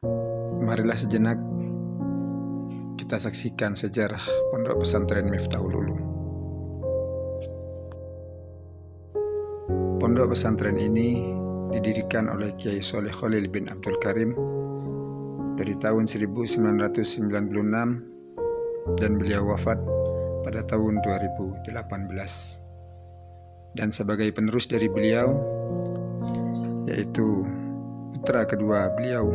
Marilah sejenak kita saksikan sejarah Pondok Pesantren Miftahul Ulum. Pondok pesantren ini didirikan oleh Kiai Sholeh Khalil bin Abdul Karim dari tahun 1996 dan beliau wafat pada tahun 2018. Dan sebagai penerus dari beliau yaitu putra kedua beliau,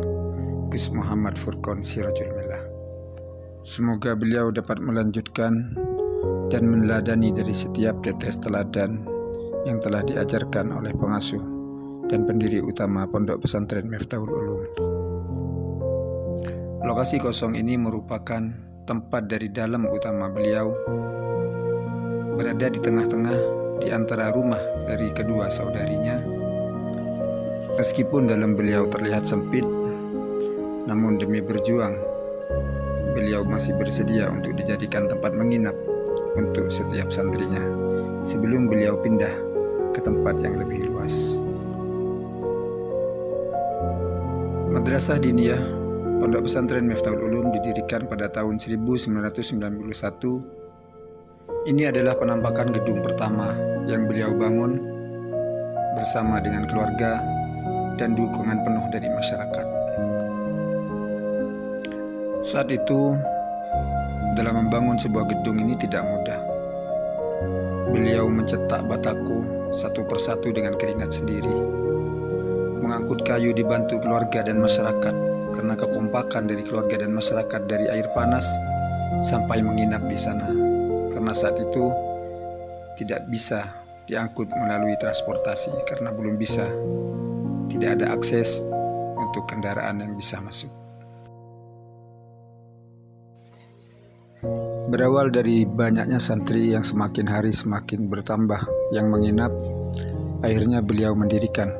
Gus Muhammad Furqon Sirajul Millah. Semoga beliau dapat melanjutkan dan meneladani dari setiap tetes teladan yang telah diajarkan oleh pengasuh dan pendiri utama Pondok Pesantren Miftahul Ulum. Lokasi kosong ini merupakan tempat dari dalam utama beliau, berada di tengah-tengah di antara rumah dari kedua saudarinya. Meskipun dalam beliau terlihat sempit, namun demi berjuang, beliau masih bersedia untuk dijadikan tempat menginap untuk setiap santrinya sebelum beliau pindah ke tempat yang lebih luas. Madrasah Diniyah Pondok Pesantren Miftahul Ulum didirikan pada tahun 1991. Ini adalah penampakan gedung pertama yang beliau bangun bersama dengan keluarga dan dukungan penuh dari masyarakat. Saat itu, dalam membangun sebuah gedung ini tidak mudah. Beliau mencetak bataku satu persatu dengan keringat sendiri, mengangkut kayu dibantu keluarga dan masyarakat karena kekompakan dari keluarga dan masyarakat dari air panas sampai menginap di sana, karena saat itu tidak bisa diangkut melalui transportasi karena belum bisa, tidak ada akses untuk kendaraan yang bisa masuk. Berawal dari banyaknya santri yang semakin hari semakin bertambah yang menginap, akhirnya beliau mendirikan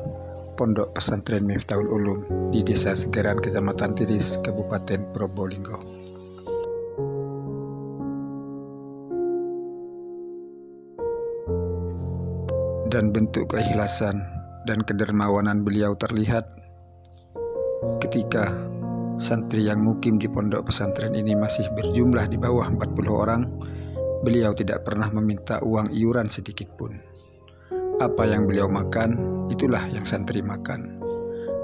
Pondok Pesantren Miftahul Ulum di Desa Segaran, Kecamatan Tiris, Kabupaten Probolinggo. Dan bentuk keikhlasan dan kedermawanan beliau terlihat ketika santri yang mukim di pondok pesantren ini masih berjumlah di bawah 40 orang. Beliau tidak pernah meminta uang iuran sedikit pun. Apa yang beliau makan, itulah yang santri makan.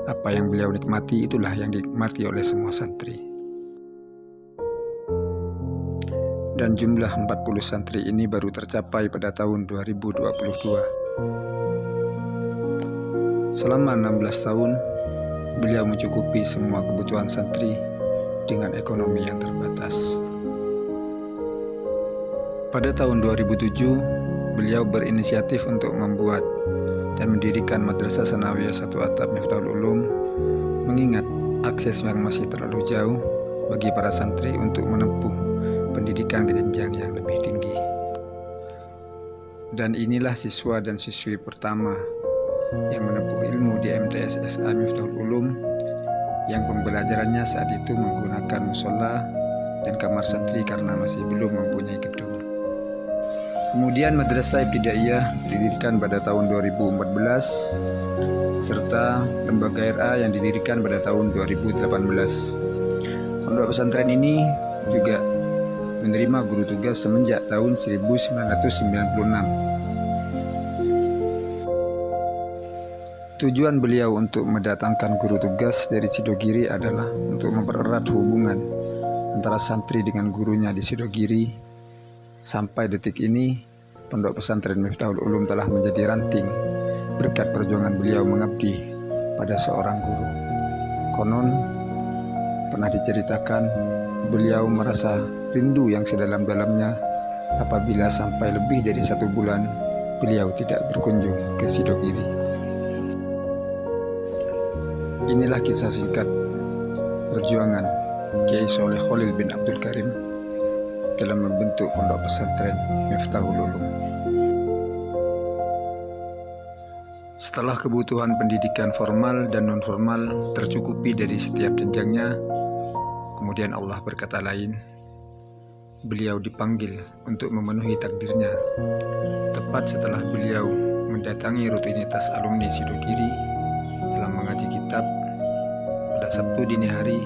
Apa yang beliau nikmati, itulah yang dinikmati oleh semua santri. Dan jumlah 40 santri ini baru tercapai pada tahun 2022. Selama 16 tahun, beliau mencukupi semua kebutuhan santri dengan ekonomi yang terbatas. Pada tahun 2007, beliau berinisiatif untuk membuat dan mendirikan Madrasah Sanawiyah Satu Atap Miftahul Ulum, mengingat akses yang masih terlalu jauh bagi para santri untuk menempuh pendidikan ke jenjang yang lebih tinggi. Dan inilah siswa dan siswi pertama yang menempuh ilmu di MTS SA Miftahul Ulum, yang pembelajarannya saat itu menggunakan musola dan kamar santri karena masih belum mempunyai gedung. Kemudian Madrasah Ibtidaiyah didirikan pada tahun 2014 serta Lembaga RA yang didirikan pada tahun 2018. Pondok pesantren ini juga menerima guru tugas semenjak tahun 1996. Tujuan beliau untuk mendatangkan guru tugas dari Sidogiri adalah untuk mempererat hubungan antara santri dengan gurunya di Sidogiri. Sampai detik ini, Pondok Pesantren Miftahul Ulum telah menjadi ranting berkat perjuangan beliau mengabdi pada seorang guru. Konon, pernah diceritakan, beliau merasa rindu yang sedalam-dalamnya apabila sampai lebih dari 1 bulan beliau tidak berkunjung ke Sidogiri. Inilah kisah singkat perjuangan Kiai Sholeh Khalil bin Abdul Karim dalam membentuk Pondok Pesantren Miftahul Ulum. Setelah kebutuhan pendidikan formal dan non-formal tercukupi dari setiap jenjangnya, kemudian Allah berkata lain. Beliau dipanggil untuk memenuhi takdirnya. Tepat setelah beliau mendatangi rutinitas alumni Sidogiri dalam mengaji kitab pada Sabtu dini hari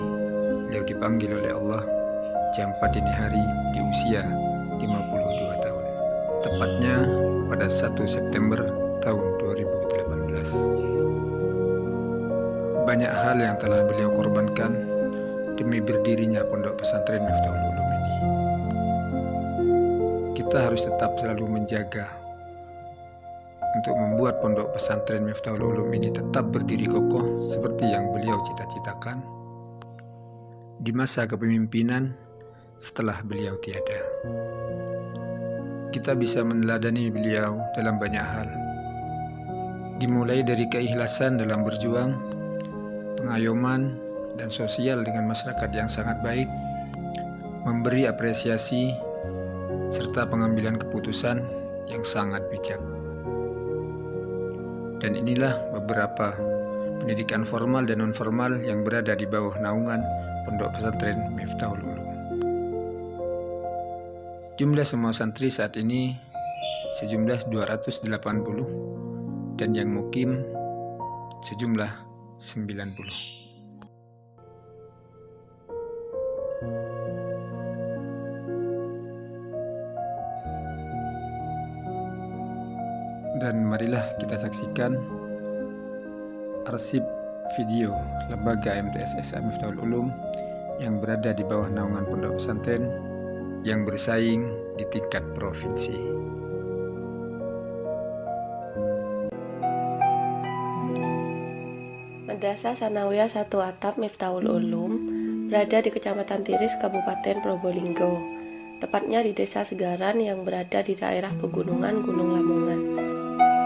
beliau dipanggil oleh Allah jam 4 dini hari di usia 52 tahun. Tepatnya pada 1 September tahun 2018. Banyak hal yang telah beliau korbankan demi berdirinya Pondok Pesantren Miftahul Ulum ini. Kita harus tetap selalu menjaga untuk membuat Pondok Pesantren Miftahul Ulum ini tetap berdiri kokoh seperti yang beliau cita-citakan di masa kepemimpinan setelah beliau tiada. Kita bisa meneladani beliau dalam banyak hal, dimulai dari keikhlasan dalam berjuang, pengayoman dan sosial dengan masyarakat yang sangat baik, memberi apresiasi, serta pengambilan keputusan yang sangat bijak. Dan inilah beberapa pendidikan formal dan non-formal yang berada di bawah naungan Pondok Pesantren Miftahul Ulum. Jumlah semua santri saat ini sejumlah 280 dan yang mukim sejumlah 90. Dan marilah kita saksikan arsip video Lembaga MTSSA Miftahul Ulum yang berada di bawah naungan Pondok Pesantren yang bersaing di tingkat provinsi. Madrasah Sanawiyah 1 Atap Miftahul Ulum berada di Kecamatan Tiris, Kabupaten Probolinggo, tepatnya di Desa Segaran yang berada di daerah pegunungan Gunung Lamongan.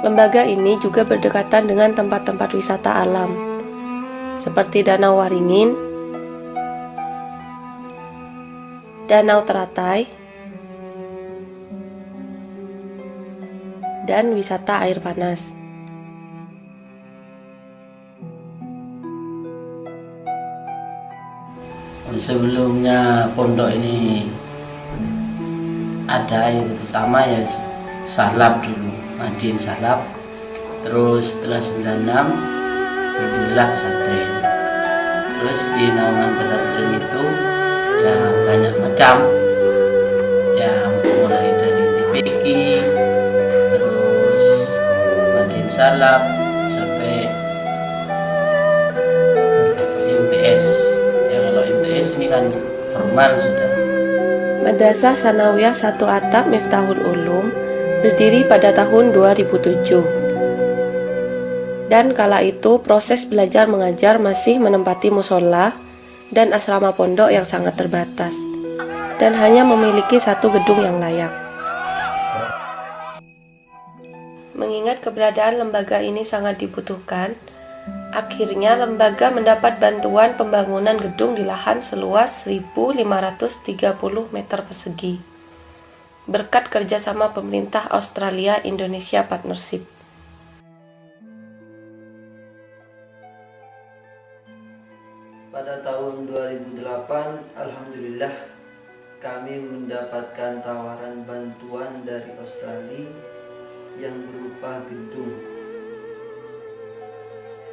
Lembaga ini juga berdekatan dengan tempat-tempat wisata alam, seperti Danau Waringin, Danau Teratai, dan wisata air panas. Sebelumnya pondok ini ada yang pertama ya salap dulu, Madin salap, terus setelah 96 berdirilah pesantren. Terus di naungan pesantren itu ya banyak macam, ya mulai dari TPQ, terus Madin salap sampai MPS. Ya kalau MPS ini kan formal sudah. Madrasah Sanawiyah 1 Atap Miftahul Ulum berdiri pada tahun 2007. Dan kala itu proses belajar mengajar masih menempati musola dan asrama pondok yang sangat terbatas, dan hanya memiliki satu gedung yang layak. Mengingat keberadaan lembaga ini sangat dibutuhkan, akhirnya lembaga mendapat bantuan pembangunan gedung di lahan seluas 1.530 meter persegi berkat kerjasama pemerintah Australia Indonesia Partnership. Pada tahun 2008, alhamdulillah kami mendapatkan tawaran bantuan dari Australia yang berupa gedung.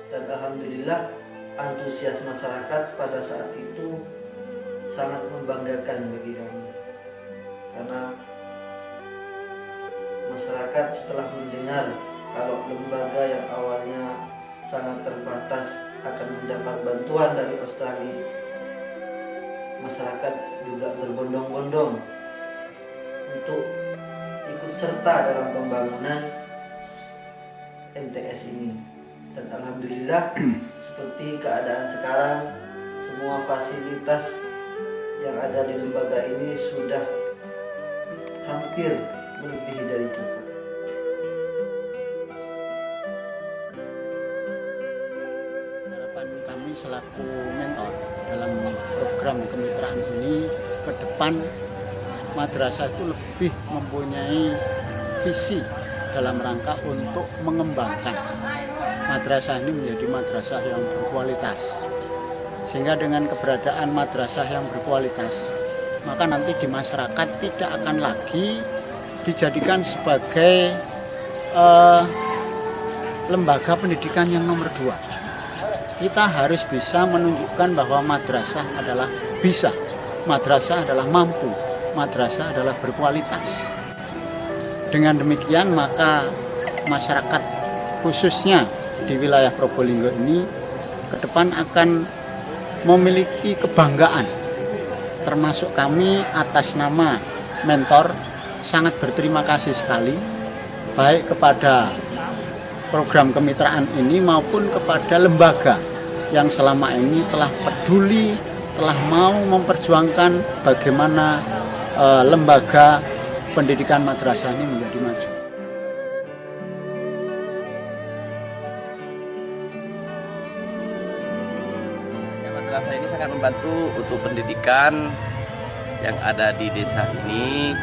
Dan alhamdulillah antusias masyarakat pada saat itu sangat membanggakan bagi kami, karena masyarakat setelah mendengar kalau lembaga yang awalnya sangat terbatas akan mendapat bantuan dari Australia, masyarakat juga berbondong-bondong untuk ikut serta dalam pembangunan MTS ini. Dan alhamdulillah seperti keadaan sekarang, semua fasilitas yang ada di lembaga ini sudah hampir melebihi dari cukup. Harapan kami selaku mentor dalam program kemitraan ini, ke depan madrasah itu lebih mempunyai visi dalam rangka untuk mengembangkan madrasah ini menjadi madrasah yang berkualitas. Sehingga dengan keberadaan madrasah yang berkualitas, maka nanti di masyarakat tidak akan lagi dijadikan sebagai lembaga pendidikan yang nomor 2. kita harus bisa menunjukkan bahwa madrasah adalah bisa, madrasah adalah mampu, madrasah adalah berkualitas. Dengan demikian maka masyarakat khususnya di wilayah Probolinggo ini ke depan akan memiliki kebanggaan, termasuk kami atas nama mentor sangat berterima kasih sekali baik kepada program kemitraan ini maupun kepada lembaga yang selama ini telah peduli, telah mau memperjuangkan bagaimana lembaga pendidikan madrasah ini menjadi maju. Madrasah ini sangat membantu untuk pendidikan yang ada di desa ini,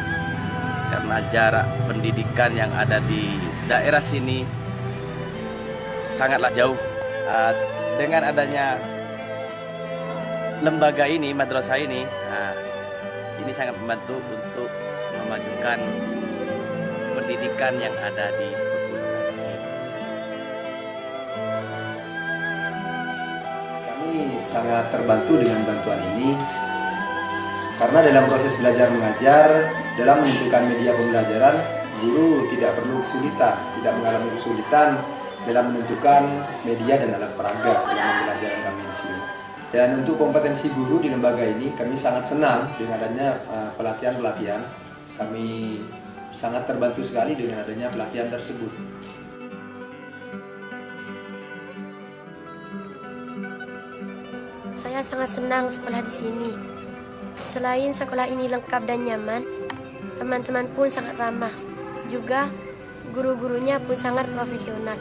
karena jarak pendidikan yang ada di daerah sini sangatlah jauh. Dengan adanya lembaga ini, madrasah ini sangat membantu untuk memajukan pendidikan yang ada di pegunungan ini. Kami sangat terbantu dengan bantuan ini karena dalam proses belajar mengajar, dalam menentukan media pembelajaran, guru tidak perlu kesulitan, tidak mengalami kesulitan dalam menentukan media dan alat peraga dalam pembelajaran kami di sini. Dan untuk kompetensi guru di lembaga ini, kami sangat senang dengan adanya pelatihan-pelatihan. Kami sangat terbantu sekali dengan adanya pelatihan tersebut. Saya sangat senang sekolah di sini. Selain sekolah ini lengkap dan nyaman, teman-teman pun sangat ramah. Juga guru-gurunya pun sangat profesional.